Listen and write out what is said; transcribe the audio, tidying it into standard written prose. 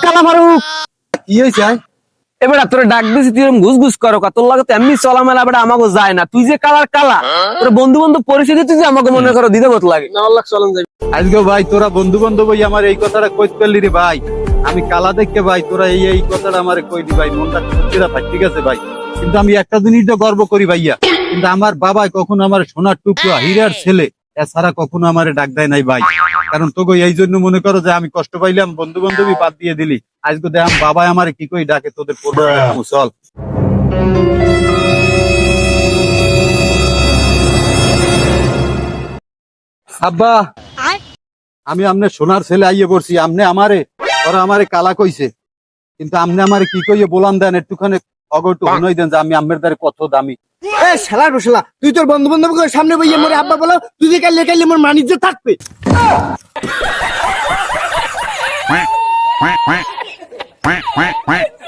কালা ফারুক কি হয়েছে? এবার তোর ডাক দিছি তুই এরকম ঘুষ ঘুষ করো তোর লাগে তো এমনি চলামেলা বেটা আমাকে যায় না তুই যে কালার কালা তোর বন্ধু বান্ধব পরিস্থিতি তুই যে আমাকে মনে করো দিতে বত লাগে না আল্লাহ চলেন যাই। আজকে ভাই তোরা বন্ধু বান্ধব আমার এই কথাটা কইতে পারলি রে ভাই। আমি কালা দেখে ভাই তোরা এই কথাটা আমারে কই দি ভাই, মনটা সত্যিটা ভাই, ঠিক আছে ভাই। কিন্তু আমি একটা জিনিস তো গর্ব করি ভাইয়া, কিন্তু আমার বাবা কখনো আমার সোনার টুকরা হীরার ছেলে এছাড়া কখনো আমারে ডাক দেয় নাই ভাই। কারণ তোকে এই জন্য মনে করো যে আমি কষ্ট পাইলাম, বন্ধু বান্ধবী বাদ দিয়ে দিলি। আজকে দেখ বাবা আমারে কি কই ডাকে, তোদের পড়বে চল। আব্বা আমি আমনে সোনার ছেলে আইয়ে পড়ছি, আমনে আমারে ওরা আমারে কালা কইছে, কিন্তু আমনে আমারে কি কইয়ে বলান দেন একটুখানি অগটু হনই দেন যে আমি আম্মের দ্বারে কত দামি। এ শালার বসলা, তুই তোর বন্ধু বান্ধব সামনে বইয়ে মোরে আব্বা বলো, তুই যে কাইলে কাইলে মোর মানিজ্য থাকবে। quack quack quack quack quack quack